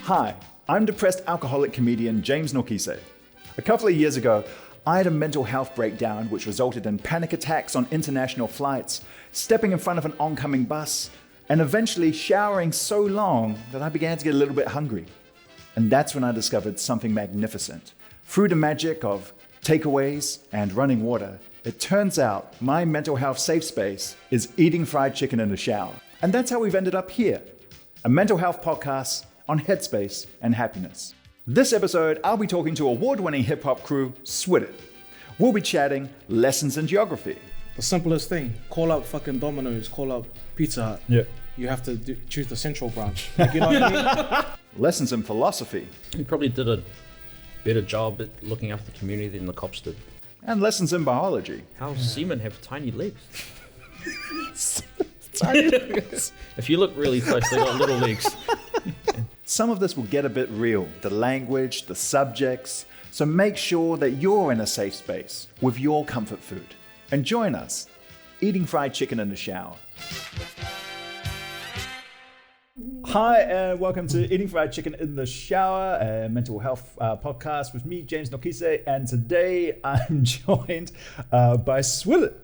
Hi, I'm depressed alcoholic comedian James Nokise. A couple of years ago, I had a mental health breakdown which resulted in panic attacks on international flights, stepping in front of an oncoming bus, and eventually showering so long that I began to get a little bit hungry. And that's when I discovered something magnificent. Through the magic of takeaways and running water, it turns out my mental health safe space is eating fried chicken in the shower. And that's how we've ended up here, a mental health podcast on headspace and happiness. This episode, I'll be talking to award-winning hip-hop crew, SWIDT. We'll be chatting lessons in geography. The simplest thing, call up fucking Domino's, call up Pizza Hut. Yeah. You have to choose the central branch. Like, you know what I mean? Lessons in philosophy. He probably did a better job at looking after the community than the cops did. And lessons in biology. How seamen have tiny legs. Tiny legs. If you look really close, they got little legs. Some of this will get a bit real, the language, the subjects, so make sure that you're in a safe space with your comfort food. And join us, eating fried chicken in the shower. Hi, and welcome to Eating Fried Chicken in the Shower, a mental health podcast with me, James Nokise, and today I'm joined by SWIDT.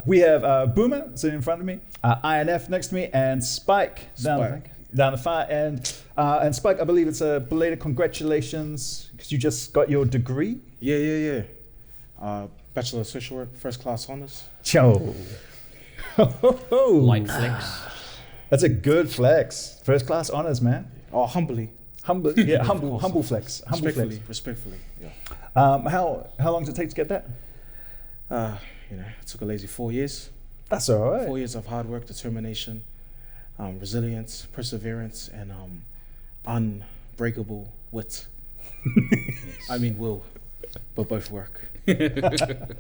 We have Boomer sitting in front of me, INF next to me, and Spike down the far end. And Spike, I believe it's a belated congratulations because you just got your degree. Yeah. Bachelor of Social Work, first class honors. Cho. Light flex. That's a good flex. First class honors, man. Oh, humbly. Humble flex. Respectfully. Yeah. How long does it take to get that? It took a lazy 4 years. That's all right. 4 years of hard work, determination, resilience, perseverance, and unbreakable wit. I mean will, but both work. That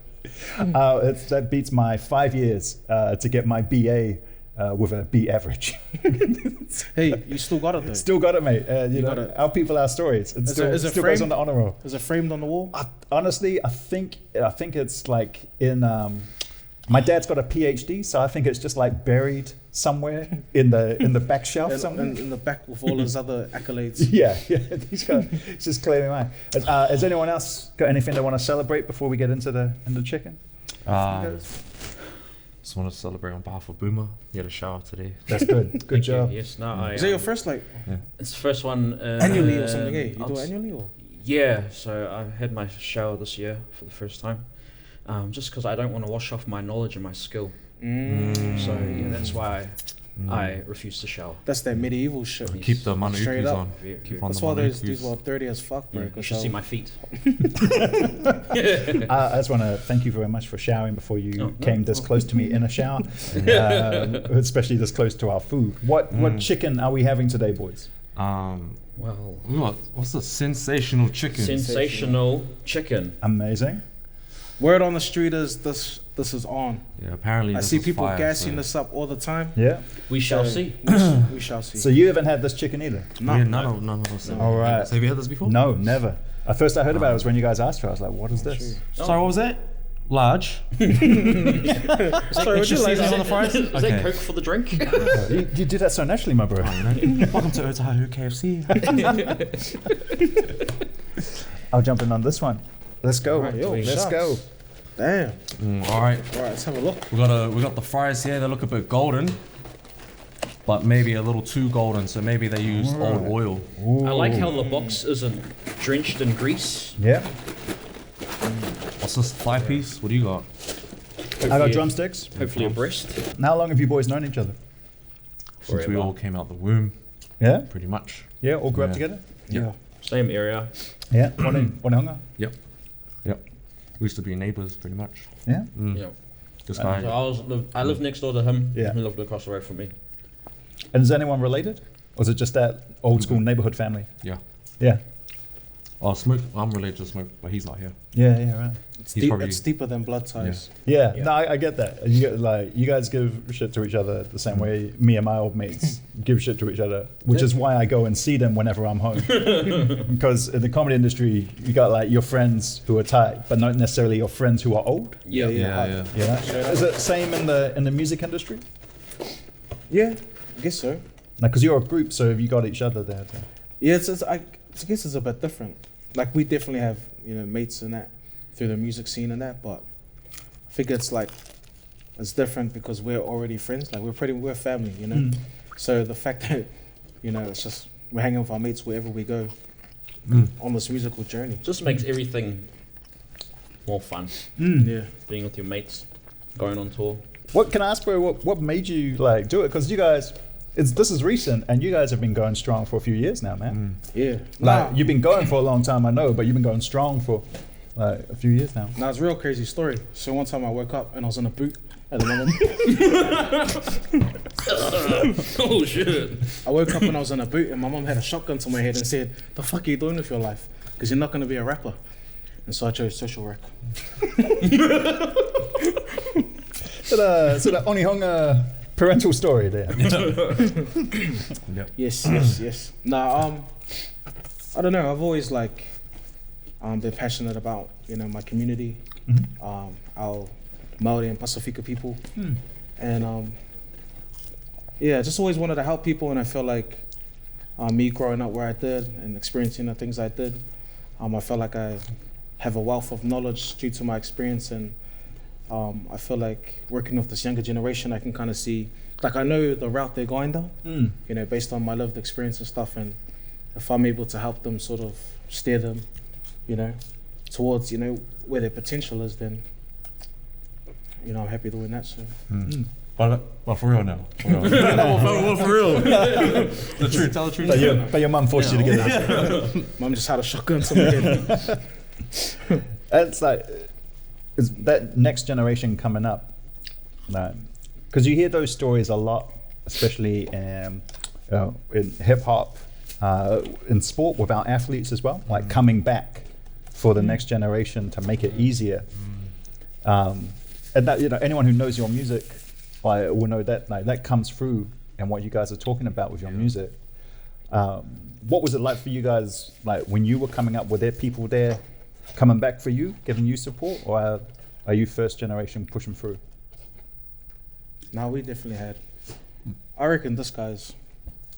beats my 5 years to get my BA with a B average. Hey, you still got it though. Still got it, mate. Got it. Our people, our stories. It still goes on the honor roll. Is it framed on the wall? Honestly, I think it's like in. My dad's got a PhD, so I think it's just like buried somewhere in the back shelf somewhere. In the back with all his other accolades. Yeah. He's just claiming mine. Has anyone else got anything they want to celebrate before we get into the chicken? Just want to celebrate on behalf of Boomer. He had a shower today. That's good. Good job. Yes, Is it your first Yeah. It's the first one. Annually or something, eh? You do it annually or? Yeah, so I had my shower this year for the first time. Just because I don't want to wash off my knowledge and my skill. So yeah, that's why I refuse to shower. That's that medieval shit. Keep the Straight Manukus up. on. That's why those dudes were dirty as fuck, bro. You should see my feet. I just want to thank you very much for showering before you came this close to me in a shower, especially this close to our food. What chicken are we having today, boys? Well, What's the sensational chicken? sensational chicken. Amazing. Word on the street is this is on. Yeah, apparently. I this see is people fire, gassing so- this up all the time. Yeah. We shall see. We shall see. So you haven't had this chicken either? Yeah, none of us. All right. So have you had this before? No, never. At first I heard about it was when you guys asked for it. I was like, what is this? Sorry, what was that? Large. Sorry, would you like seasoning on the fries? Is Okay. that Coke for the drink? You did that so naturally, my bro. Welcome to Otahu KFC. I'll jump in on this one. Let's go. Right, yo, Let's shucks. go. Damn. All right. All right, let's have a look. We got the fries here. They look a bit golden, but maybe a little too golden. So maybe they used old oil. I like how the box isn't drenched in grease. Yeah. What's this? 5-piece? What do you got? I got drumsticks. Hopefully a breast. And how long have you boys known each other? Since we all came out the womb, Yeah. pretty much. Yeah. All grew up Yeah. together. Yeah. Same area. Yeah. Onehunga. Yep. We used to be neighbors, pretty much. Yeah. Yeah. This So guy. I lived next door to him. Yeah. He lived across the road from me. And is anyone related? Or is it just that old school neighborhood family? Yeah. Yeah. Oh, Smoke. I'm related to Smoke, but he's not here. Yeah. Right. It's deeper than blood ties. Yeah. Yeah. No, I get that. You guys give shit to each other the same way me and my old mates give shit to each other, which is why I go and see them whenever I'm home. Because in the comedy industry, you got like your friends who are tight, but not necessarily your friends who are old. Yeah. Yeah. Yeah. Is it same in the music industry? Yeah, I guess so. Like, because you're a group, so have you got each other there? Yeah, I guess it's a bit different. Like, we definitely have, mates and that through the music scene and that, but I think it's like, it's different because we're already friends. Like, we're family, So the fact that, it's just, we're hanging with our mates wherever we go on this musical journey. Just makes everything more fun. Yeah. Being with your mates, going on tour. What can I ask, bro? What made you like do it? Because you guys, this is recent, and you guys have been going strong for a few years now, man. Yeah. Like you've been going for a long time, I know, but you've been going strong for like a few years now. Nah, it's a real crazy story. So one time I woke up and I was in a boot at the moment. Oh shit! I woke up and I was in a boot, and my mom had a shotgun to my head and said, "The fuck are you doing with your life? Because you're not going to be a rapper." And so I chose social work. So the Onihonga parental story there. Yep. Yes. Nah, I don't know. I've always been passionate about my community, our Maori and Pasifika people, and I just always wanted to help people. And I feel like me growing up where I did and experiencing the things I did, I felt like I have a wealth of knowledge due to my experience, and I feel like working with this younger generation, I can kind of see, like I know the route they're going down, based on my lived experience and stuff, and if I'm able to help them sort of steer them, towards, where their potential is, then, I'm happy doing that, so. But for real now. For real. For real. The truth, tell the truth. But your mum forced you to get that. Mum just had a shotgun to my head. It's like, is that next generation coming up? Because you hear those stories a lot, especially in hip hop, in sport with our athletes as well, like coming back for the next generation to make it easier. And that anyone who knows your music, will know that that comes through in what you guys are talking about with your music. What was it like for you guys? Like when you were coming up, were there people there coming back for you, giving you support, or are you first generation pushing through? No, we definitely had. I reckon this guy's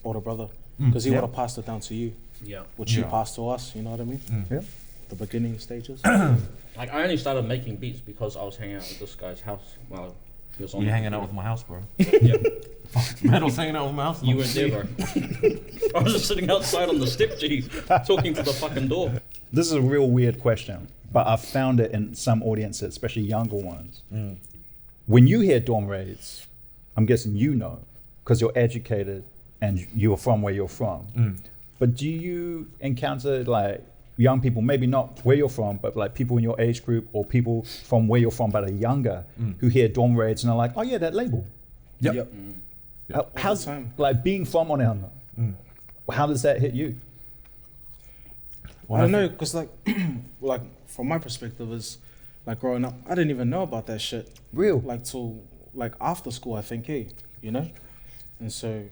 older brother, because he would have passed it down to you. Yeah. Which you passed to us, you know what I mean? Yeah. The beginning stages. Like I only started making beats because I was hanging out with this guy's house while he was on. You hanging out with my house, bro? Yeah. Man, I was hanging out with my house. You weren't there, bro. I was just sitting outside on the step, G, talking to the fucking door. This is a real weird question, but I've found it in some audiences, especially younger ones. When you hear dorm raids, I'm guessing because you're educated and you're from where you're from. But do you encounter like young people, maybe not where you're from, but like people in your age group or people from where you're from but are younger, who hear dorm raids and are like, oh yeah, that label? Yep. How's like being from Onehunga? How does that hit you? I don't know, because like from my perspective is like growing up, I didn't even know about that shit. Real? Like till like after school, I think, and so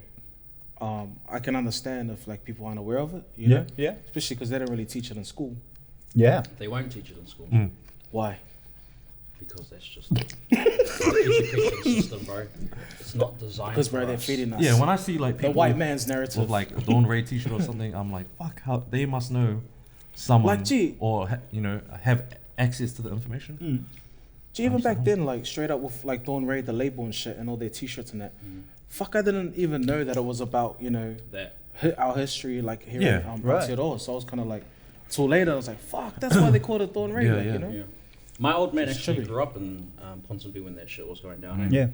I can understand if like people aren't aware of it, you know? Yeah. Especially because they don't really teach it in school. Yeah. They won't teach it in school. Why? Because that's just the education system, bro. It's not designed Because, bro, for they're us. feeding us. Yeah, when I see like people the white man's narrative. with like a Dawn Ray t-shirt or something, I'm like, fuck, how they must know someone Like, gee. or have access to the information. Even back then, like straight up with like Dawn Ray, the label and shit, and all their t-shirts and that. Fuck, I didn't even know that it was about That. our history, like here Yeah, in right. Aotearoa. So I was kind of like, till later I was like, fuck, that's why they called it Dawn Ray, Yeah, you know? Yeah. My old man It's actually true. grew up in Ponsonby when that shit was going down. Yeah.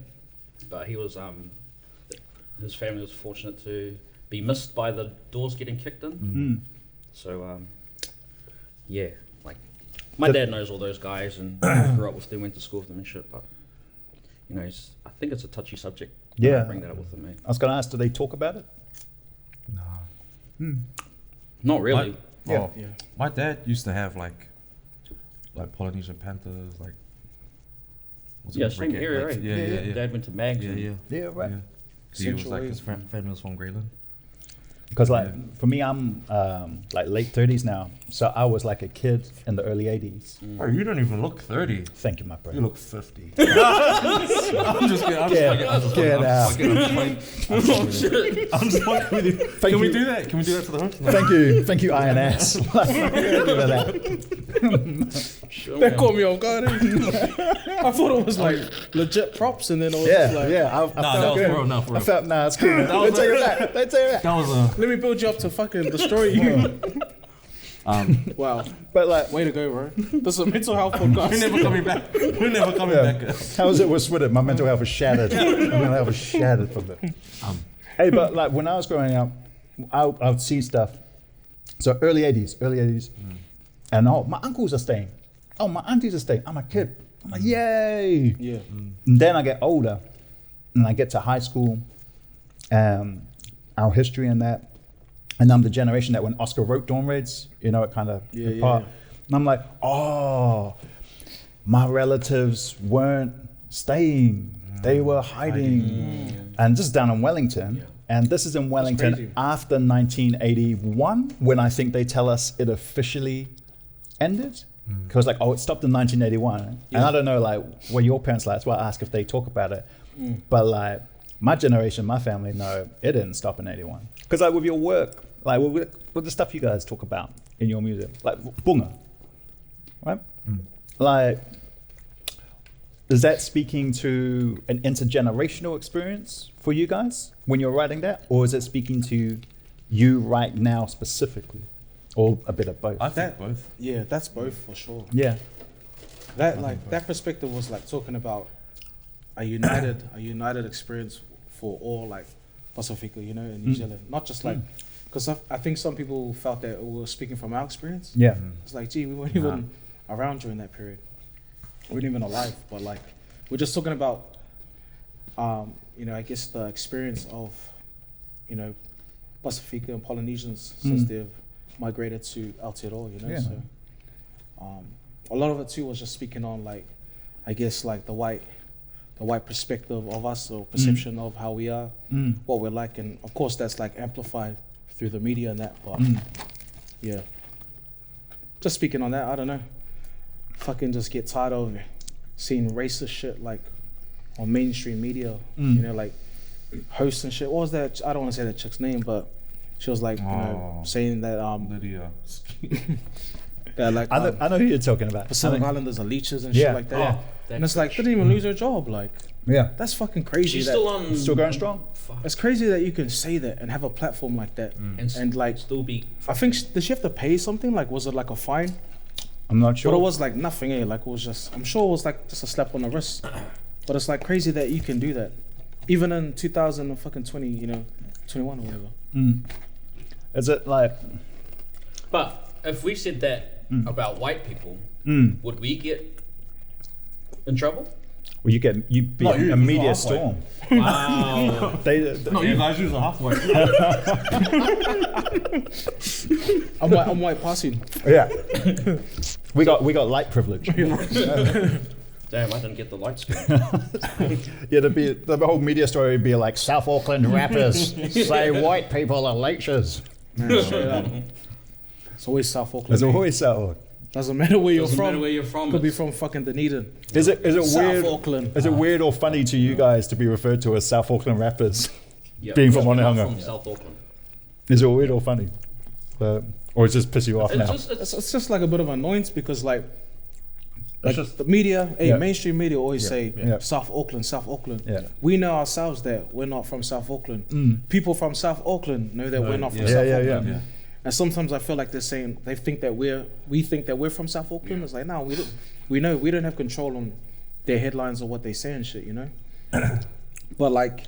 But he was his family was fortunate to be missed by the doors getting kicked in. So yeah, like my dad knows all those guys and grew up with them, went to school with them and shit. But I think it's a touchy subject. Yeah. Bring that up with them, mate. I was going to ask, do they talk about it? Not really. Yeah. Yeah. My dad used to have like Polynesian Panthers, like what's it Yeah, called? same Reggae, area, like, right? Yeah. Dad went to Mags. Yeah. Yeah, right. He was Central like Way. his family was from Greyland. Because like for me, I'm like late 30s now, so I was like a kid in the early 80s. Bro, you don't even look 30. Thank you, my brother. You look 50. I'm just kidding. Get out. I'm just fucking with you. Can we do that? Can we do that for the host? Thank you, INS. That caught me off guard. I thought it was like legit props, and then it was just like, I Nah, that was good. for real. No, for real. I felt, nah, it's cool. They take it back. They take it back. That was a. let me build you up to fucking destroy you. Wow. But like, Way to go, bro. This is a mental health podcast. We're never coming back. We're never coming back. how was it with SWIDT? My mental health was shattered. My mental health was shattered from it. Hey, but like when I was growing up, I would see stuff. So early 80s. And my uncles are staying. Oh, my aunties are staying. I'm a kid. I'm like, yay. Yeah. And then I get older and I get to high school, our history and that. And I'm the generation that when Oscar wrote Dawn Raids, you know, it kind of Yeah. And I'm like, oh, my relatives weren't staying. They were hiding. And this is down in Wellington. Yeah. And this is in Wellington crazy. after 1981, when I think they tell us it officially ended. Because like, oh, it stopped in 1981. And I don't know like what your parents like. That's why I ask if they talk about it. But like my generation, my family, no, it didn't stop in 81. Because like with your work, like with the stuff you guys talk about in your music, like bunga, right? Like, is that speaking to an intergenerational experience for you guys when you're writing that? Or is it speaking to you right now specifically? Or a bit of both? I think both. Yeah, that's both for sure. Yeah. That like that perspective was like talking about a united experience for all like Pacifica, you know, in New Zealand. Not just like, because I think some people felt that we were speaking from our experience. Yeah. It's like, gee, we weren't even around during that period. We weren't even alive, but like, we're just talking about, you know, I guess the experience of, you know, Pacifica and Polynesians since they've migrated to Aotearoa, you know. Yeah. So, a lot of it too was just speaking on like, I guess like the white perspective of us or perception of how we are, what we're like, and of course that's like amplified through the media and that. But yeah, just speaking on that, I don't know. Fucking just get tired of seeing racist shit like on mainstream media. You know, like hosts and shit. What was that? I don't want to say that chick's name, but she was like, you know, saying that Lydia. that like I know who you're talking about. Pacific Islanders are leeches and Yeah. shit like that. Oh, And it's like, they didn't even lose their job. Like, Yeah. that's fucking crazy. She's that- still on. Still going strong? Fuck. It's crazy that you can say that and have a platform like that. And like, still be. I think, did she have to pay something? Like, was it like a fine? I'm not sure. But it was like nothing, eh? Like, it was just, I'm sure it was like just a slap on the wrist. But it's like crazy that you can do that. Even in 2020, you know, 21 or whatever. Is it like, But if we said that about white people, would we get in trouble? well, you'd be No, you- a media you're storm. Wow. They No, you guys use a halfway. I'm white passing. yeah. we got light privilege. Damn, I didn't get the light screen. Yeah, the whole media story would be like South Auckland rappers say white people are leeches. Straight up. It's always South Auckland. There's eh? always South. Doesn't matter where you're Doesn't from. matter where you're from. Could be it's- from fucking Dunedin. Is it South weird? Auckland. Is it weird or funny to you guys to be referred to as South Auckland rappers? Yeah, being from we're not Onehunga? from South Auckland. Is it weird or funny? Or it just piss you off It's now? just, It's just like a bit of annoyance because like just- the media, Yeah. mainstream media always say Yeah. South Auckland, South Auckland. Yeah. We know ourselves that we're not from South Auckland. People from South Auckland know that we're not from yeah. South Yeah, Auckland. yeah. And sometimes I feel like they're saying they think that we think that we're from South Auckland. It's like, no, we don't. We know we don't have control on their headlines or what they say and shit, you know. But like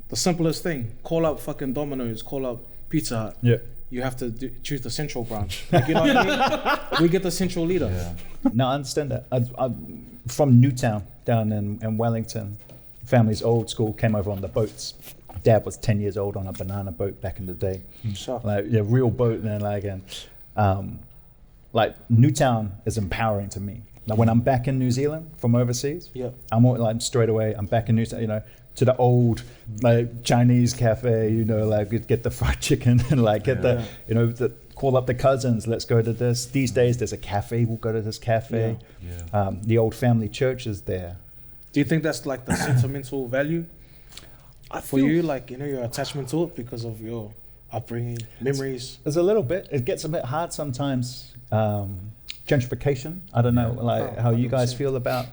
the simplest thing, call up fucking Domino's, call up Pizza Hut. Yeah. You have to choose the central branch. Like, you know what I mean? We get the central leader. No, I understand that. I'm from Newtown down in Wellington. Family's old school, came over on the boats. Dad was 10 years old on a banana boat back in the day. Sure. Like, yeah, real boat. And like, like Newtown is empowering to me. Like when I'm back in New Zealand from overseas, Yeah. I'm all, like straight away, I'm back in Newtown, you know, to the old like Chinese cafe, you know, like get the fried chicken and like get the, you know, call up the cousins, let's go to this. These days there's a cafe, we'll go to this cafe. The old family church is there. Do you think that's like the sentimental value for you, like, you know, your attachment to it because of your upbringing, memories? There's a little bit. It gets a bit hard sometimes. Gentrification. I don't know, like how you guys feel about.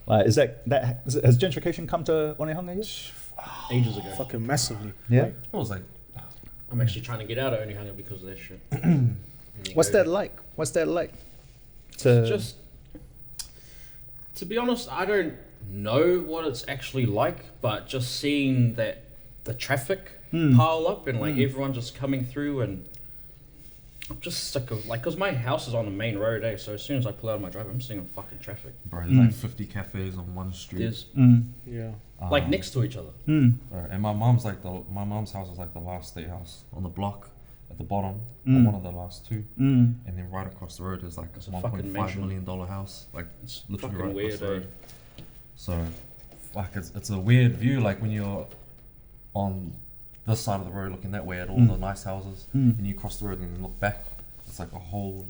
Like, has gentrification come to Onehunga yet? Ages ago. Fucking massively. Yeah. Like, I was like, I'm actually trying to get out of Onehunga because of that shit. What's that like? What's that like? To be honest, I don't know what it's actually like, but just seeing that the traffic pile up and like everyone just coming through, and I'm just sick of like, cause my house is on the main road, so as soon as I pull out of my driveway, I'm seeing on fucking traffic. bro, there's like 50 cafes on one street. There's yeah. like next to each other. Bro, and my mom's house is like the last state house on the block at the bottom, or one of the last two, and then right across the road is like It's a a fucking $1.5 million house. Like it's literally Fucking right across weird, the road. So, fuck, it's a weird view. Like when you're on this side of the road looking that way at all the nice houses, and you cross the road and you look back, it's like a whole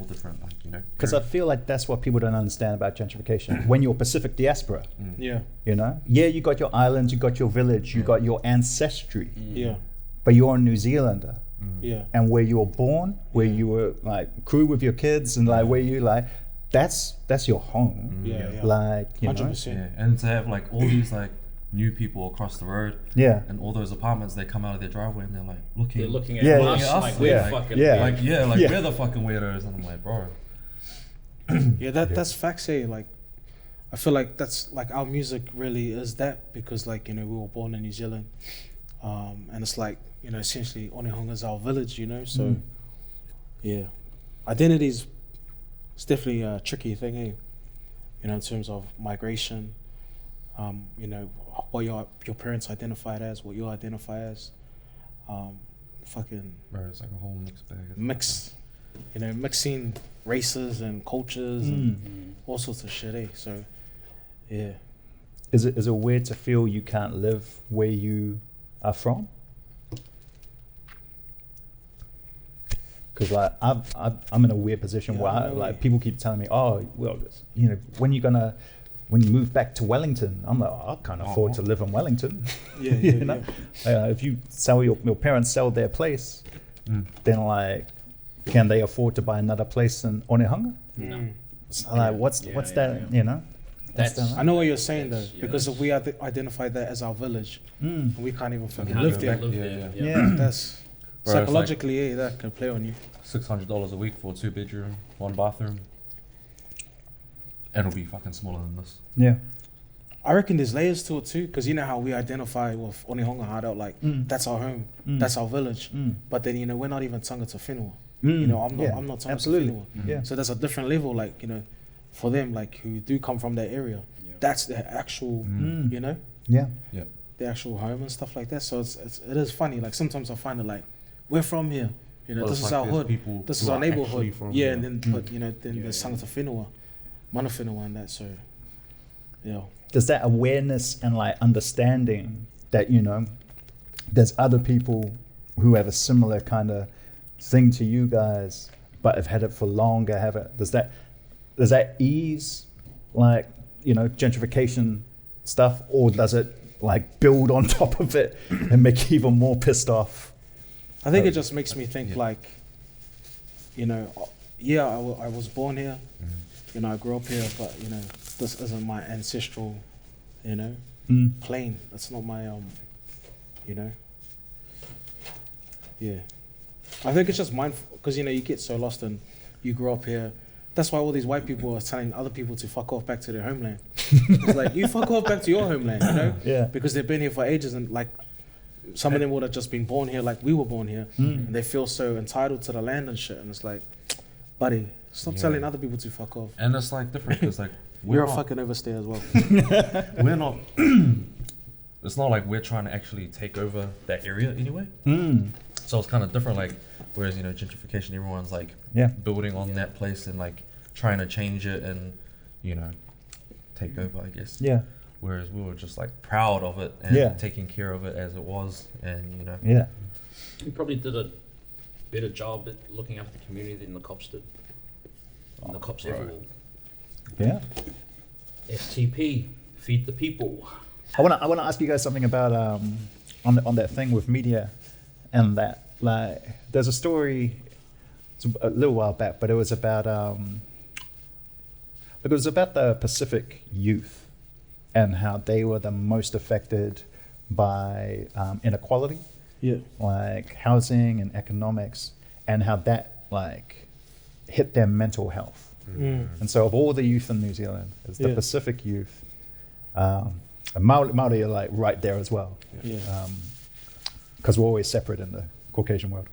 different, like, you know. because I feel like that's what people don't understand about gentrification. When you're Pacific diaspora, Yeah. you know, you got your islands, you got your village, you got your ancestry, Yeah. but you're a New Zealander. Yeah. And where you were born, where you were like crew with your kids, and like where you like, that's your home. Yeah. Yeah. Like, you know, 100%. Yeah, and to have like all these like new people across the road, and all those apartments, they come out of their driveway and they're like looking. They're looking at Yeah, us yeah. like we're Yeah. fucking Yeah. weird. we're the fucking weirdos, and I'm like, bro. Yeah, that's facts, eh? Like, I feel like that's like our music really is that, because like, you know, we were born in New Zealand, and it's like, you know, essentially Onehunga is our village, you know. So yeah, identity's it's definitely a tricky thing, eh? You know, in terms of migration, you know, what your parents identified as, what you identify as, fucking Bro, it's like a whole mixed bag. mix, you know, mixing races and cultures and all sorts of shit, eh? So yeah. is it weird to feel you can't live where you are from? Because like I'm in a weird position where like people keep telling me, oh well, you know, when you move back to Wellington, I'm like, I can't afford to live in Wellington. Yeah, you yeah, know? If you sell your parents sell their place, then like, can they afford to buy another place in Onehunga? No. So like, what's that? You know, what's That's- that? I know what you're saying though, Yeah, because if we identify that as our village, and we can't even fucking Can't live even there. live Yeah, there. Yeah. That's Bro, it's psychologically, that can play on you. $600 a week for a 2-bedroom, 1 bathroom. And it'll be fucking smaller than this. Yeah. I reckon there's layers to it too, because you know how we identify with Onehunga Hideout, like that's our home, that's our village. But then, you know, we're not even tangata whenua. You know, I'm not tangata absolutely. whenua. Yeah. So there's a different level, like, you know, for them, like who do come from that area. Yeah. That's their actual, you know, Yeah. Yeah. the actual home and stuff like that. So it is funny. Like sometimes I find it like, we're from here. You know, Well, this it's is like our there's hood. people This who is our are actually neighborhood. from Yeah, here. and then but you know, then there's tangata whenua, mana whenua and that. So yeah. There's that awareness and like understanding that, you know, there's other people who have a similar kind of thing to you guys, but have had it for longer. Does that ease, like, you know, gentrification stuff, or does it like build on top of it and make you even more pissed off? I think it just makes me think like, you know, yeah, I was born here, you know, I grew up here, but you know, this isn't my ancestral, you know, plane. That's not my, you know, yeah. I think it's just mindful, because you know, you get so lost and you grew up here. That's why all these white people are telling other people to fuck off back to their homeland. It's like, you fuck off back to your homeland, you know? Yeah. Because they've been here for ages, and like, some of them would have just been born here like we were born here, and they feel so entitled to the land and shit. And it's like, buddy, stop telling other people to fuck off. And it's like different because like You're a fucking overstay as well. we're not. It's not like we're trying to actually take over that area anyway. So it's kind of different. Like whereas, you know, gentrification, everyone's like building on that place and like trying to change it and, you know, take over, I guess. Yeah. whereas we were just like proud of it and Yeah. taking care of it as it was, and you know. Yeah. You probably did a better job at looking after the community than the cops did. And the cops ever will. Yeah. FTP, feed the people. I wanna ask you guys something about on that thing with media, and that like there's a story. It's a little while back, but it was about the Pacific youth and how they were the most affected by inequality, like housing and economics, and how that like hit their mental health. And so of all the youth in New Zealand, it's the Pacific youth. And Maori are like right there as well. Because we're always separate in the Caucasian world.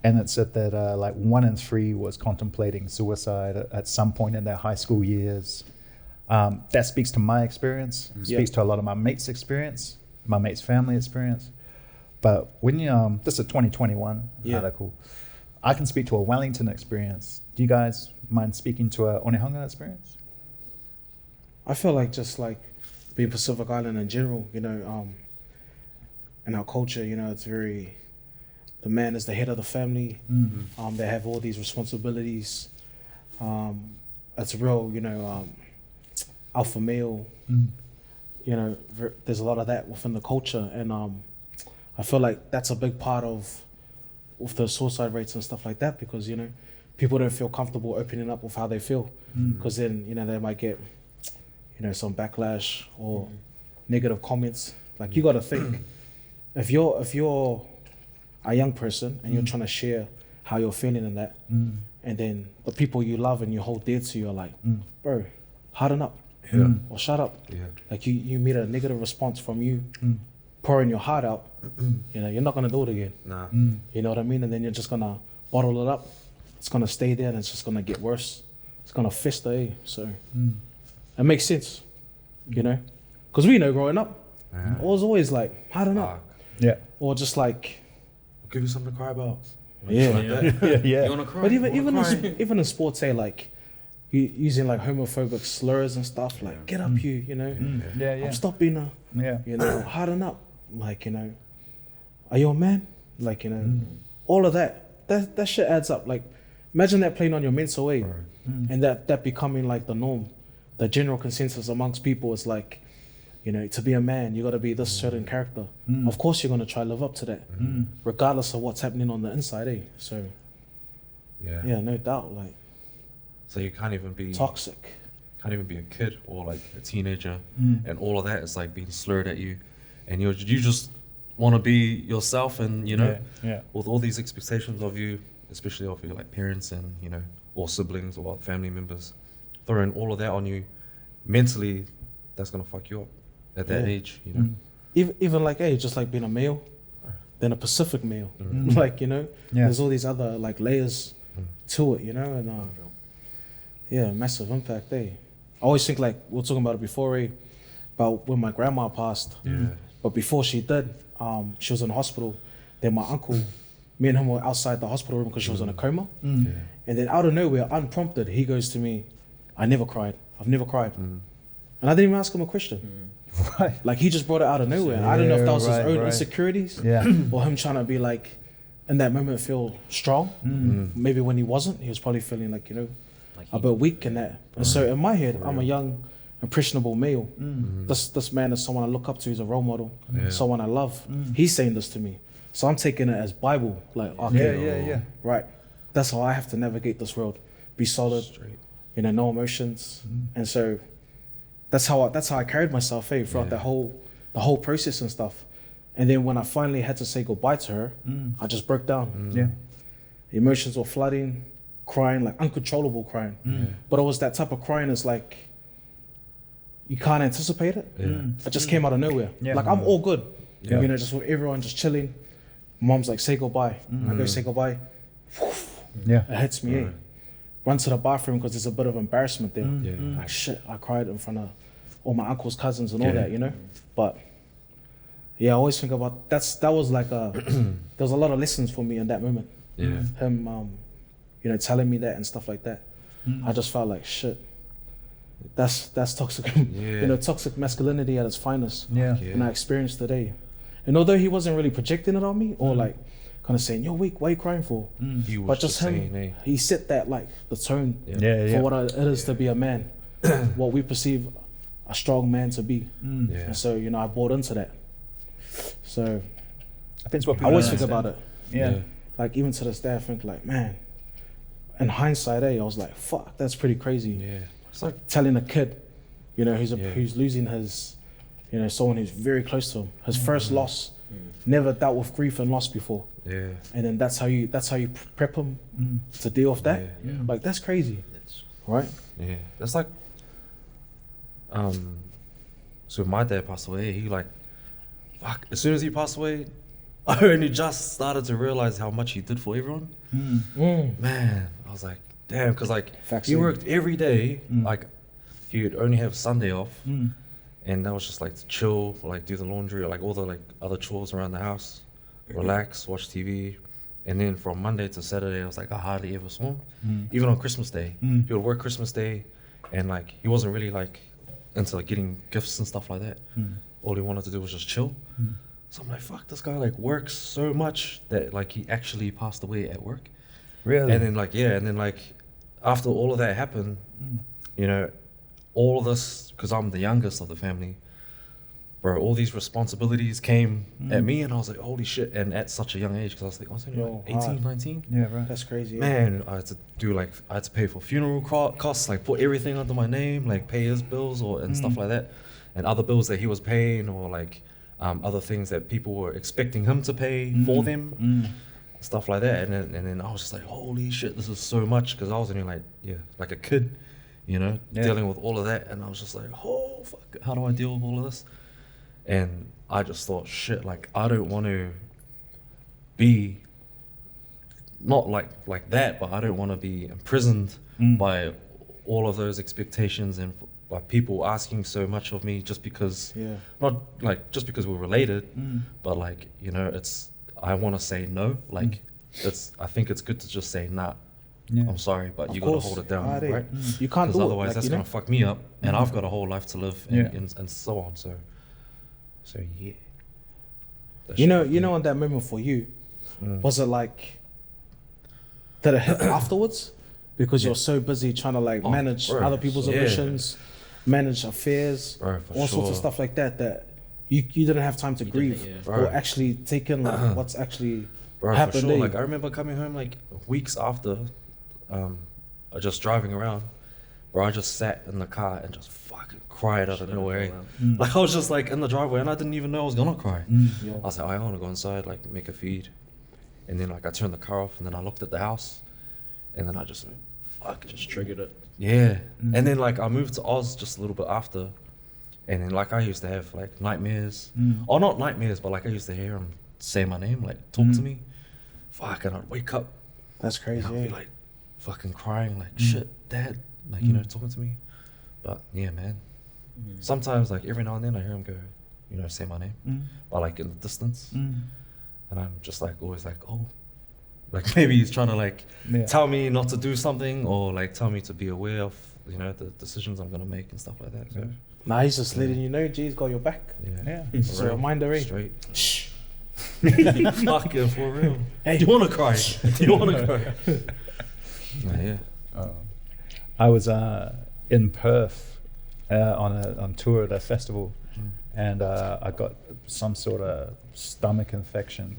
And it said that like 1 in 3 was contemplating suicide at some point in their high school years. That speaks to my experience, speaks to a lot of my mates' experience, my mates' family experience. But when you, this is a 2021 article, I can speak to a Wellington experience. Do you guys mind speaking to a Onehunga experience? I feel like just like being Pacific Island in general, you know, in our culture, you know, it's very, the man is the head of the family. They have all these responsibilities. It's real, you know, alpha male. You know, there's a lot of that within the culture, and I feel like that's a big part of the suicide rates and stuff like that, because you know, people don't feel comfortable opening up with how they feel, because then you know they might get, you know, some backlash or negative comments. Like you got to think, if you're a young person and you're trying to share how you're feeling in that, and then the people you love and you hold dear to you are like, bro, harden up, or shut up. Like you meet a negative response from you pouring your heart out, you know, you're not gonna do it again. You know what I mean? And then you're just gonna bottle it up. It's gonna stay there and it's just gonna get worse. It's gonna fester. So it makes sense, you know, because we know growing up, I was always like, harden up, or just like, I'll give you something to cry about. You wanna cry? But even in sports, say like using like homophobic slurs and stuff, like get up, you know, stop being a, you know, harden up, like, you know, are you a man? Like, you know, all of that shit adds up. Like, imagine that playing on your mental way, and that becoming like the norm. The general consensus amongst people is like, you know, to be a man, you got to be this certain character. Of course, you're going to try to live up to that, regardless of what's happening on the inside, So, no doubt, like. So you can't even be toxic. Can't even be a kid or like a teenager, and all of that is like being slurred at you, and you just want to be yourself, and you know, with all these expectations of you, especially of your like parents and you know, or siblings or family members, throwing all of that on you, mentally, that's gonna fuck you up at that age, you know. Even like, hey, just like being a male, then a Pacific male, like, you know, there's all these other like layers to it, you know, and massive impact, I always think like, we were talking about it before, about when my grandma passed, but before she did, she was in the hospital, then my uncle, me and him were outside the hospital room because she was in a coma, and then out of nowhere, unprompted, he goes to me, I've never cried, and I didn't even ask him a question. Like he just brought it out of nowhere. I don't know if that was his own insecurities, or him trying to be like, in that moment, feel strong. Maybe when he wasn't, he was probably feeling like, you know, like a bit weak and that. And so in my head, I'm a young, impressionable male. This man is someone I look up to. He's a role model, someone I love. He's saying this to me, so I'm taking it as Bible. Like, okay, right. That's how I have to navigate this world. Be solid, you know, no emotions, and so. That's how I carried myself throughout the whole process and stuff. And then when I finally had to say goodbye to her, I just broke down. Emotions were flooding, crying, like uncontrollable crying. But it was that type of crying is like, you can't anticipate it. It just came out of nowhere. Like I'm all good. You know, just with everyone just chilling. Mom's like, say goodbye. I go say goodbye. It hits me. Run to the bathroom because there's a bit of embarrassment there. Like shit, I cried in front of all my uncle's cousins and all that, you know. But I always think about that was like there was a lot of lessons for me in that moment. Him, you know, telling me that and stuff like that. I just felt like shit. That's toxic. You know, toxic masculinity at its finest. Yeah. And I experienced today. And although he wasn't really projecting it on me or like kind of saying, "You're weak. Why are you crying for?" He was But just him, saying, he set that like the tone Yeah. for what it is to be a man, what we perceive a strong man to be. And so, you know, I bought into that. So I think it's what I people always don't think about understand. it. Yeah. Like even to this day, I think like, man, in hindsight, I was like, fuck, that's pretty crazy. yeah. It's like, Telling a kid, you know, who's losing his, you know, someone who's very close to him, his first loss, never dealt with grief and loss before, yeah. and then that's how you prep him to deal with that. Yeah. Like that's crazy, right? Yeah, that's like, so my dad passed away. He like, fuck. As soon as he passed away, I only just started to realize how much he did for everyone. Man, I was like, damn, because like he worked every day. Like, he would only have Sunday off, and that was just like to chill, like do the laundry, or like all the like other chores around the house, relax, watch TV. And then from Monday to Saturday, I was like, I hardly ever saw him. Even on Christmas Day, he would work Christmas Day, and like he wasn't really like into like getting gifts and stuff like that. All he wanted to do was just chill. So I'm like, fuck, this guy like works so much that like he actually passed away at work. Really? And then like, yeah, and then like after all of that happened, you know, all of this, because I'm the youngest of the family, bro, all these responsibilities came at me, and I was like, holy shit. And at such a young age, because I was only like 18, 19. Yeah, right. That's crazy. Man, I had to pay for funeral costs, like put everything under my name, like pay his bills and stuff like that, and other bills that he was paying, or like other things that people were expecting him to pay for them, stuff like that. And then I was just like, holy shit, this is so much, because I was only like a kid, you know, dealing with all of that. And I was just like, oh fuck, how do I deal with all of this? And I just thought, shit, like I don't want to be not like that, but I don't want to be imprisoned by all of those expectations and by people asking so much of me just because, not like just because we're related, but like, you know, I want to say no. Like I think it's good to just say nah. Yeah. I'm sorry, but you got to hold it down, right? You can't do it. Otherwise, that's gonna fuck me up, and I've got a whole life to live, and so on. So yeah. You know, in that moment for you, was it like, did it hit afterwards? Because you're so busy trying to like manage other people's emotions, manage affairs, all sorts of stuff like that you didn't have time to grieve or actually take in like what's actually happened. For sure. Like I remember coming home like weeks after, just driving around, bro. I just sat in the car and just fucking cried out of nowhere. Like I was just like in the driveway, and I didn't even know I was gonna cry. I was like, I want to go inside, like make a feed, and then like I turned the car off, and then I looked at the house, and then I just just triggered it. Yeah. And then like I moved to Oz just a little bit after, and then like I used to have like nightmares, or not nightmares, but like I used to hear him say my name, like talk to me. Fuck, and I'd wake up. That's crazy. And I'd be like fucking crying, like shit, Dad, like you know, talking to me. But yeah, man. Sometimes like every now and then I hear him go, you know, say my name, but like in the distance, and I'm just like always like, oh, like maybe he's trying to like tell me not to do something, or like tell me to be aware of, you know, the decisions I'm gonna make and stuff like that. So nah, he's just letting you know, G's got your back. Yeah. It's a reminder, eh? Straight. Shh. Fucking for real. Hey, do you want to cry? Do you want to cry? Yeah. I was in Perth on tour at a festival, and I got some sort of stomach infection,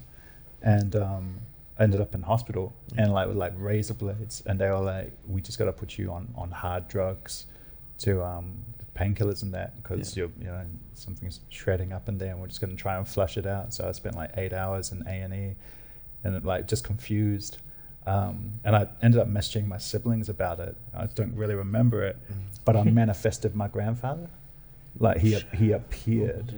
and I ended up in hospital, and like with like razor blades, and they were like, we just got to put you on hard drugs to painkillers and that, because you know, something's shredding up in there, and we're just going to try and flush it out. So I spent like 8 hours in A&E, and like just confused. And I ended up messaging my siblings about it. I don't really remember it, but I manifested my grandfather. Like he appeared,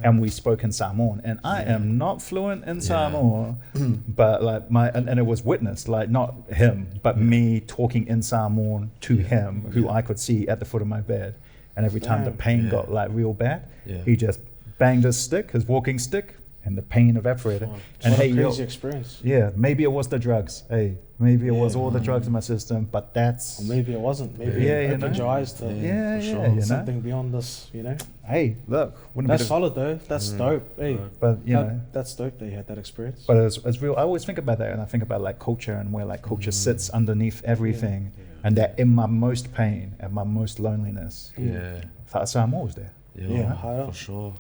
and we spoke in Samoan, and I am not fluent in Samoan, but like and it was witnessed, like not him, but me talking in Samoan to him, who I could see at the foot of my bed. And every time the pain got like real bad, he just banged his walking stick, and the pain evaporated. Oh, And what hey, a yo, crazy experience. yeah, maybe it was the drugs. Hey, maybe it was Yeah. all the drugs in my system, but that's, Or maybe it wasn't. Maybe Yeah, it you opened know. your eyes to yeah, for sure. you know. something beyond this, you know. Hey, look, wouldn't That's be the, solid though. That's dope. Hey, but you know, that's dope that you had that experience. but it's real. I always think about that, and I think about like culture and where like culture sits underneath everything, and that in my most pain and my most loneliness, Yeah. so I'm always there. Yeah, high up. for sure.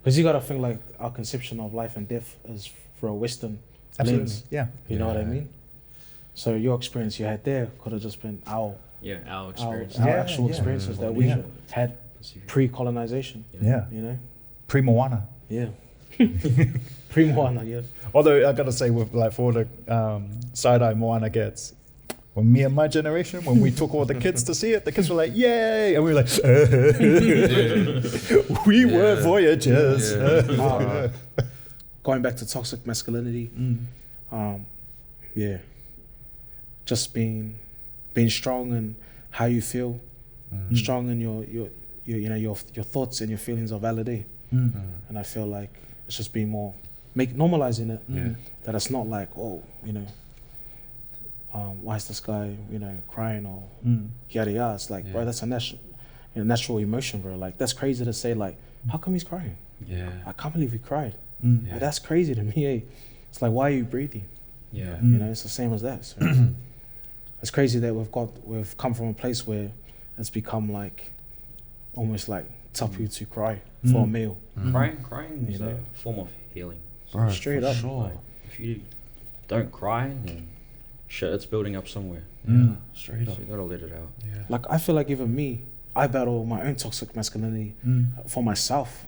Because you got to think like our conception of life and death is for a Western lens. Yeah. You know what I Yeah. mean? So your experience you had there could have just been our Our experience. our Yeah, actual yeah. experiences that we Yeah. had pre-colonization. Yeah. You know? Pre-Moana. Yeah. Pre-Moana, yeah. Although I gotta say, with like for the side-eye Moana gets, when me and my generation, when we took all the kids to see it, the kids were like, "Yay!" and we were like, "We were voyagers." Uh, going back to toxic masculinity, yeah, just being strong in how you feel, strong in your you know your thoughts and your feelings are valid. And I feel like it's just being more normalizing it. Yeah. That it's not like, oh, you know, why is this guy, you know, crying or yada yada. It's like, bro, that's a natural emotion, bro. Like that's crazy to say. Like, how come he's crying? Yeah. I can't believe he cried. Mm. Like, that's crazy to me. Eh? It's like, why are you breathing? Yeah. You know, it's the same as that. So it's crazy that we've come from a place where it's become like almost like tapu to cry for a meal. Crying is You know? a form of healing. Bro, Straight for up. Sure. Like, if you don't cry, then shit, it's building up somewhere. Yeah. Straight So up. you gotta let it out. Yeah. Like I feel like even me, I battle my own toxic masculinity for myself.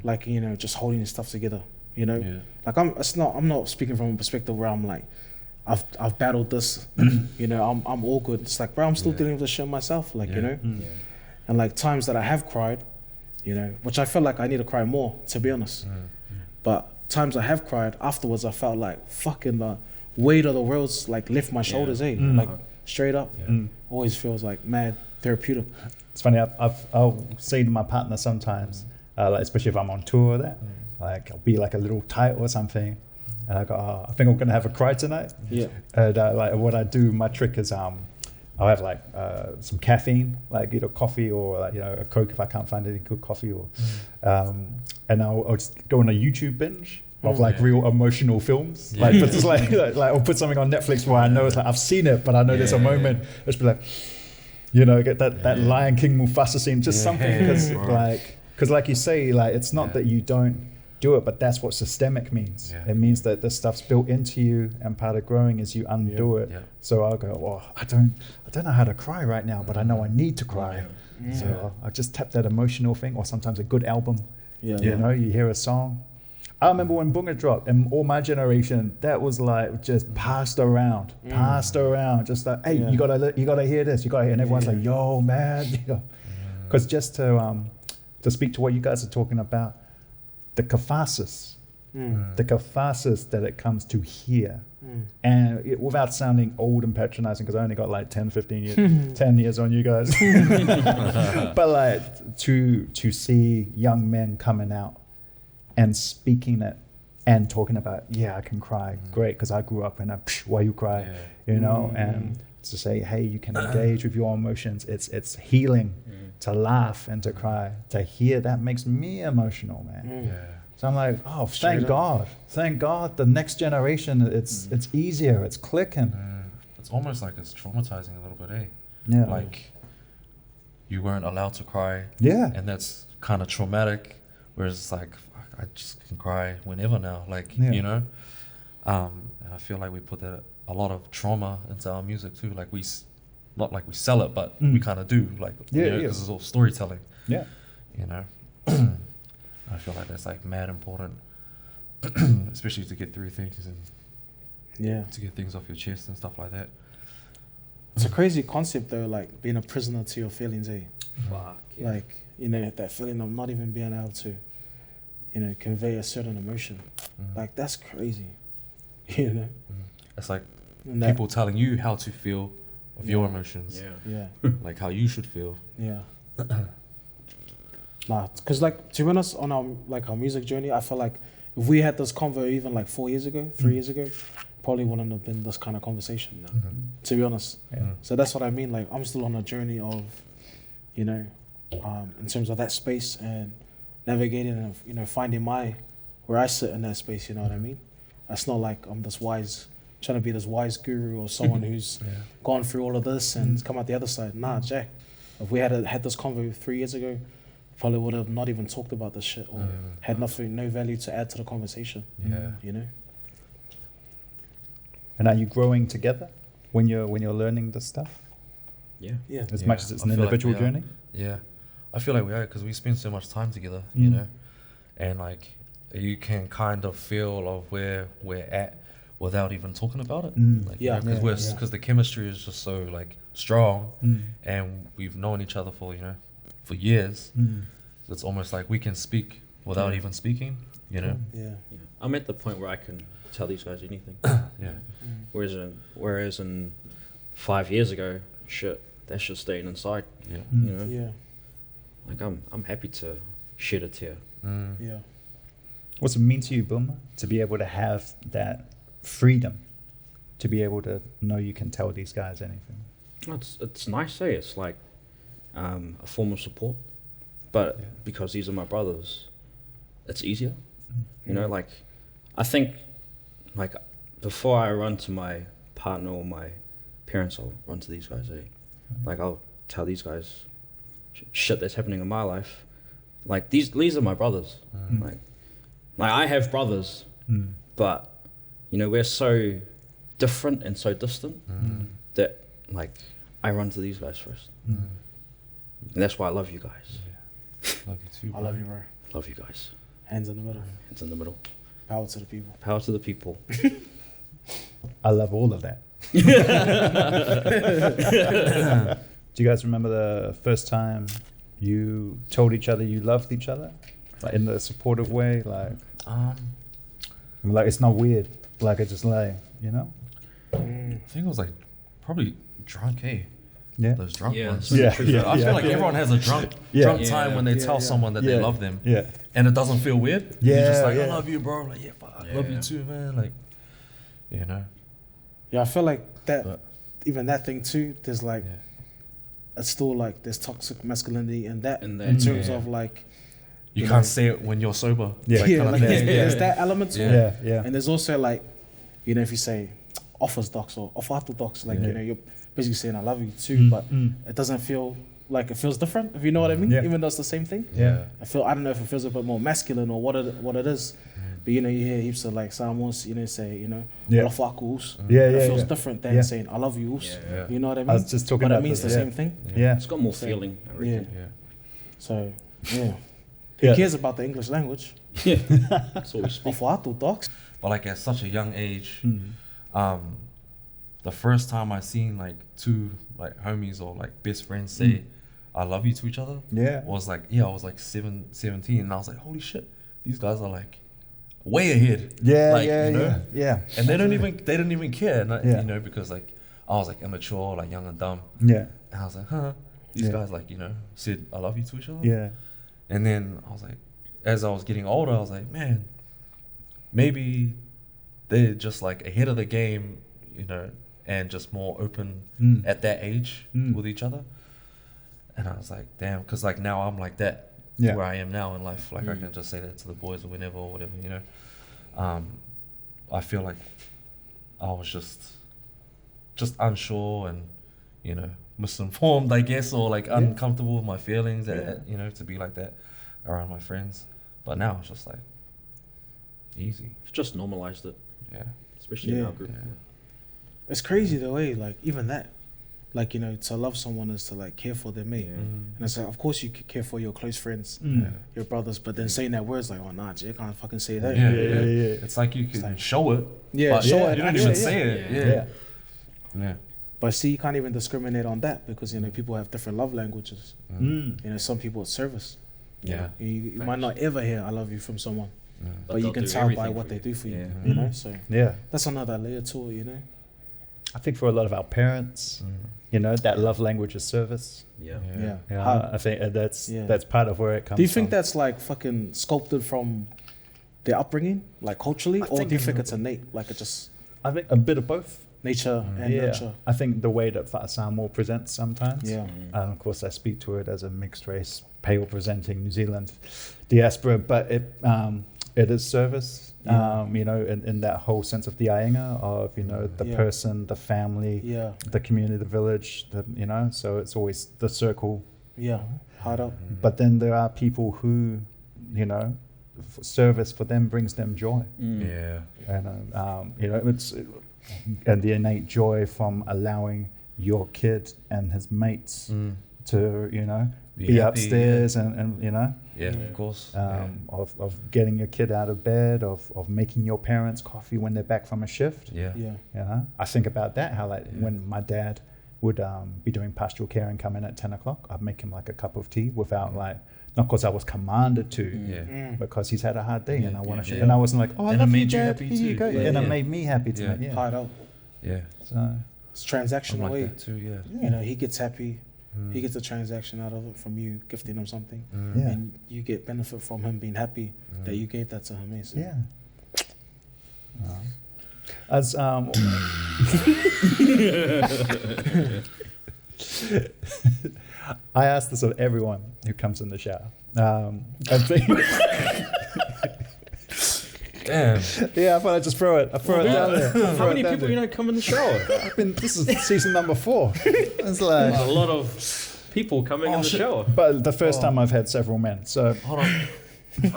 Like, you know, just holding stuff together. You know, Yeah. like I'm not speaking from a perspective where I'm like, I've battled this. You know, I'm all good. It's like, bro, I'm still dealing with this shit myself. Like, you know, Yeah. and like times that I have cried, you know, which I feel like I need to cry more, to be honest. But times I have cried afterwards, I felt like fucking the weight of the world's like lift my shoulders. Like straight up. Always feels like mad therapeutic. It's funny. I'll say to my partner sometimes, like especially if I'm on tour, or that like I'll be like a little tight or something, and I go, oh, I think I'm gonna have a cry tonight. Yeah. And like what I do, my trick is I'll have like some caffeine, like either coffee or like, you know, a Coke if I can't find any good coffee, or and I'll just go on a YouTube binge of like real emotional films, like but just like I'll put something on Netflix where I know it's like I've seen it, but I know there's a moment. Just be like, you know, get that Lion King Mufasa scene, just something, because like you say, like it's not that you don't do it, but that's what systemic means. Yeah. It means that this stuff's built into you, and part of growing is you undo it. Yeah. So I'll go, well, I don't know how to cry right now, but I know I need to cry. So I just tap that emotional thing, or sometimes a good album. Yeah. You know, you hear a song. I remember when Bunga dropped, and all my generation, that was like just passed around, just like, hey, you gotta hear this, and everyone's like, yo, man, because just to speak to what you guys are talking about, the catharsis that it comes to hear, and without sounding old and patronizing, because I only got like 10 years on you guys, but like to see young men coming out and speaking it and talking about, I can cry, great, because I grew up in a why you cry, you know, and to say, hey, you can engage with your emotions. It's healing to laugh and to cry. To hear that makes me emotional, man. So I'm like, oh, thank God, the next generation, it's easier, it's clicking. It's almost like it's traumatizing a little bit, eh? Yeah. Like you weren't allowed to cry. Yeah. And that's kind of traumatic. Whereas it's like, fuck, I just can cry whenever now. Like, Yeah. you know? And I feel like we put that a lot of trauma into our music too. Like not like we sell it, but we kind of do. Like, because it's all storytelling. Yeah. You know? I feel like that's like mad important, especially to get through things and to get things off your chest and stuff like that. It's a crazy concept though, like being a prisoner to your feelings, eh? Fuck. Like, you know, that feeling of not even being able to, you know, convey a certain emotion. Like, that's crazy. You know? It's like And people telling you how to feel of your emotions. Yeah. Like how you should feel. Yeah. Nah, because like, to be honest, on our music journey, I feel like if we had this convo even like 4 years ago, 3 years ago, probably wouldn't have been this kind of conversation. To be honest. So that's what I mean. Like I'm still on a journey of, you know, in terms of that space and navigating and, you know, finding where I sit in that space. You know what I mean? It's not like I'm this wise, trying to be this wise guru or someone who's gone through all of this and come out the other side. Nah, Jack. If we had this convo 3 years ago, probably would have not even talked about this shit or had no value to add to the conversation. You know. And are you growing together when you're learning this stuff? Yeah. As much as it's an individual journey? Yeah. I feel like we are, because we spend so much time together, you know, and like you can kind of feel of where we're at without even talking about it. Like, because the chemistry is just so like strong, and we've known each other for years. So it's almost like we can speak without even speaking, you know. I'm at the point where I can tell these guys anything. Whereas in 5 years ago, shit, that shit staying inside. You know. Like I'm happy to shed a tear. What's it mean to you, Bilma, to be able to have that freedom, to be able to know you can tell these guys anything? It's nice, eh? It's like a form of support, but because these are my brothers, it's easier. You know, like I think, like before I run to my partner or my parents, I'll run to these guys. Like I'll tell these guys shit that's happening in my life. Like these are my brothers. Like I have brothers, but you know we're so different and so distant that like I run to these guys first, and that's why I love you guys. Love you too. I love you, bro. Love you guys. Hands in the middle. Hands in the middle. Power to the people. Power to the people. I love all of that. Do you guys remember the first time you told each other you loved each other, like in the supportive way? Like, like it's not weird. Like it's just like, you know. I think it was like probably drunk, Yeah. Those drunk ones. Yeah. I feel like everyone has a drunk time when they tell someone that they love them. Yeah. And it doesn't feel weird. Yeah. You're just like, I love you, bro. Like, fuck, I love you too, man. Like, you know. Yeah, I feel like that, even that thing too, there's like, it's still like, there's toxic masculinity in that, in terms of like, you can't say it when you're sober. Yeah. There's that element to it. Yeah. And there's also like, you know, if you say offers docs or offerto docs, like, you know, you're basically saying I love you too, but it doesn't feel like it feels different, if you know what I mean, even though it's the same thing. I don't know if it feels a bit more masculine or what it is, but you know, you hear heaps of like someone's, you know, say, you know, it feels different than saying I love you. You know what I mean? I was just talking but about it means the same thing. It's got more feeling, I reckon. So who cares about the English language? That's all we speak. Offerto docs. But like at such a young age, the first time I seen like two like homies or like best friends say I love you to each other was like I was like 17, and I was like, holy shit, these guys are like way ahead. You know? And they didn't even care, you know, because like I was like immature, like young and dumb. And I was like, these guys like, you know, said I love you to each other. And then I was like, as I was getting older, I was like, man, maybe they're just like ahead of the game, you know, and just more open at that age with each other. And I was like, damn, because like now I'm like that, where I am now in life. Like I can just say that to the boys or whenever or whatever, you know. I feel like I was just unsure and, you know, misinformed, I guess, or like uncomfortable with my feelings, you know, to be like that around my friends. But now it's just like easy. We've just normalized it. Especially in our group. It's crazy the way, like, even that, like, you know, to love someone is to like care for their mate. And it's like, of course you could care for your close friends, your brothers, but then saying that word's like, oh nah, Jay, I can't fucking say that. It's like you can show it, but show it. You don't even say it. But see, you can't even discriminate on that because, you know, people have different love languages. You know, some people it's service. You might not ever hear I love you from someone, but you can tell by what they do for you. You know, so that's another layer to it, you know. I think for a lot of our parents, you know, that love language is service. I think that's part of where it comes from. Do you think that's like fucking sculpted from their upbringing, like culturally, I or think do you think it's innate, like it just I think a bit of both. nature and nurture? I think the way that Samoa presents sometimes. Yeah. Of course, I speak to it as a mixed race, pale presenting New Zealand diaspora, but it is service. Yeah. You know, in that whole sense of the ainga of, you know, the Yeah. person, the family, Yeah, the community, the village, you know, so it's always the circle. yeah, hard up. But then there are people who, you know, service for them brings them joy. Yeah. And you know, and the innate joy from allowing your kid and his mates to, you know, be happy, upstairs and you know, Yeah, of course. of getting your kid out of bed, of making your parents coffee when they're back from a shift. Yeah. Yeah, You know, I think about that, how like when my dad would be doing pastoral care and come in at 10 o'clock, I'd make him like a cup of tea without like, not because I was commanded to, Yeah. because he's had a hard day and I want to, yeah. and I wasn't like, oh, I And it love you, made you Dad. happy Here you too. go. Yeah, And it yeah. made me happy tonight. Yeah. Yeah. hard up. Yeah. So It's I'm transactional like way. that too, yeah. You know, he gets happy. He gets a transaction out of it from you gifting him something, yeah, and you get benefit from him being happy that you gave that to him. Eh? So yeah. As I ask this of everyone who comes in the shower. I think, Damn. yeah, I thought I'd just throw it. I throw it down there. How many people you know come in the shower? This is season number 4. It's like, There's a lot of people coming in the shower. but the first time I've had several men. So Hold on. I'm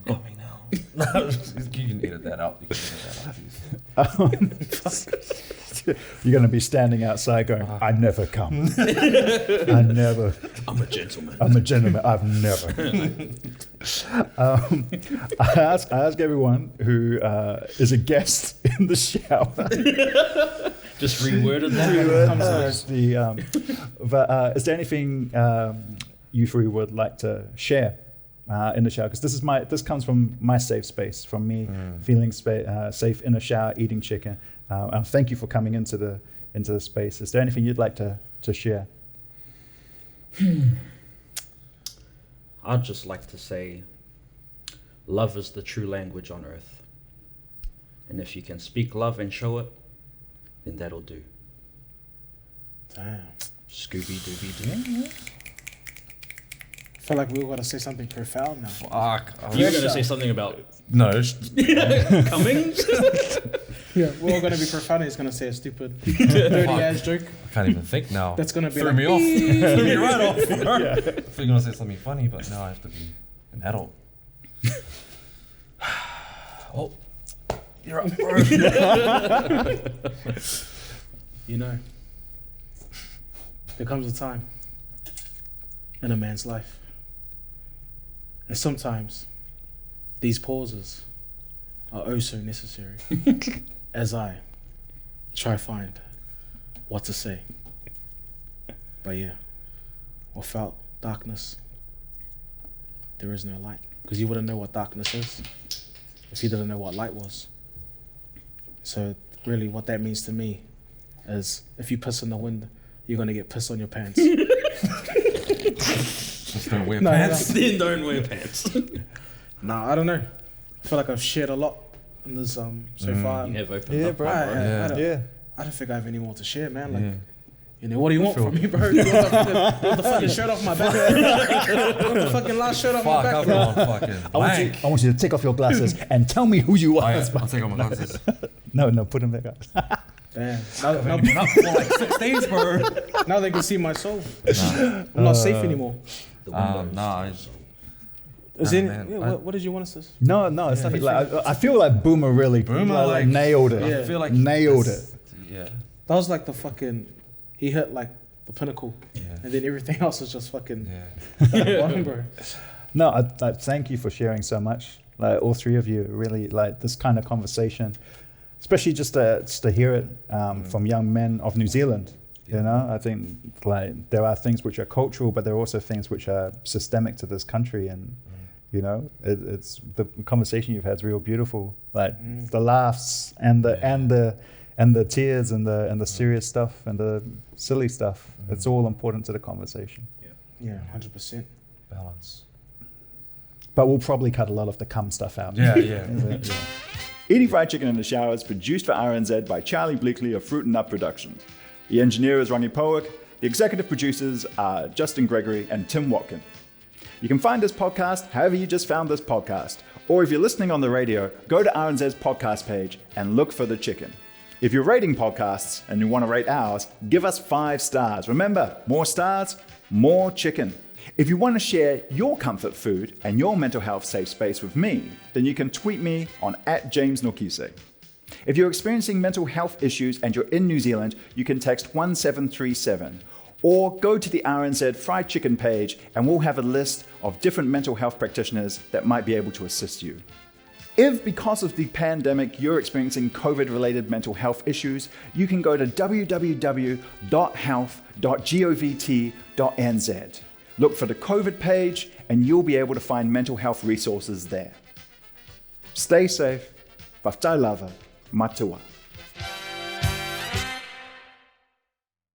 coming now. No, you can edit that out. You can edit that out. you're going to be standing outside going, I never come. I never. I'm a gentleman. I'm a gentleman. I've never. I ask everyone who is a guest in the shower. Just reworded that. But is there anything you three would like to share in the shower? Because this comes from my safe space, from me feeling safe in the shower, eating chicken. And thank you for coming into the space. Is there anything you'd like to share? I'd just like to say, love is the true language on earth. And if you can speak love and show it, then that'll do. damn. Scooby Dooby Doo. I feel like we all gotta say something profound now. Fuck. You were going to say something about No. coming? Yeah, we're all gonna be profound. He's gonna say a stupid, dirty ass joke. I can't even think now. That's gonna be Threw like, me off. Threw me right off. I thought you were going to say something funny, but now I have to be an adult. Oh. You're up, bro. You know, there comes a time in a man's life, and sometimes these pauses are oh so necessary. As I try find what to say. But yeah, without darkness, there is no light. Because you wouldn't know what darkness is if you didn't know what light was. So really what that means to me is if you piss in the wind, you're going to get piss on your pants. Just don't wear No, pants. Then don't wear pants. Nah, I don't know. I feel like I've shared a lot in this so far. You have opened Yeah, up, bro. Yeah. I don't think I have any more to share, man. Like, Yeah. you know, what do you want from me, bro? You want the fucking shirt off my back? You want the fucking last shirt off my Fuck, back, I've bro? gone fucking blank. I want you to take off your glasses and tell me who you are. I'll take off my glasses. No, put them back up. Damn. Not for like 6 days, bro. Now they can see my soul. I'm not safe anymore. The windows. Nah, Is Nah, it, man, yeah, what did you want us to? No, it's nothing. Like, I feel like Boomer really like- nailed it. Yeah. I feel like Nailed this- Yeah. That was like the fucking. He hit like the pinnacle, Yeah. and then everything else was just fucking. Yeah. Bottom, bro. No, I thank you for sharing so much. Like all three of you, really like this kind of conversation, especially just to hear it from young men of New Zealand. You know, I think like there are things which are cultural, but there are also things which are systemic to this country, and you know, it's the conversation you've had is real beautiful. Like the laughs and the tears and the serious stuff and the silly stuff. It's all important to the conversation. Yeah, 100%. Balance. But we'll probably cut a lot of the cum stuff out. Yeah. Eating Fried Chicken in the Shower is produced for RNZ by Charlie Bleakley of Fruit and Nut Productions. The engineer is Ronnie Powick. The executive producers are Justin Gregory and Tim Watkin. You can find this podcast however you just found this podcast. Or if you're listening on the radio, go to RNZ's podcast page and look for The Chicken. If you're rating podcasts and you want to rate ours, give us 5 stars. Remember, more stars, more chicken. If you want to share your comfort food and your mental health safe space with me, then you can tweet me on @JamesNokise. If you're experiencing mental health issues and you're in New Zealand, you can text 1737 or go to the RNZ Fried Chicken page and we'll have a list of different mental health practitioners that might be able to assist you. If because of the pandemic you're experiencing COVID-related mental health issues, you can go to www.health.govt.nz. Look for the COVID page and you'll be able to find mental health resources there. Stay safe. Whaftai lava. Matua.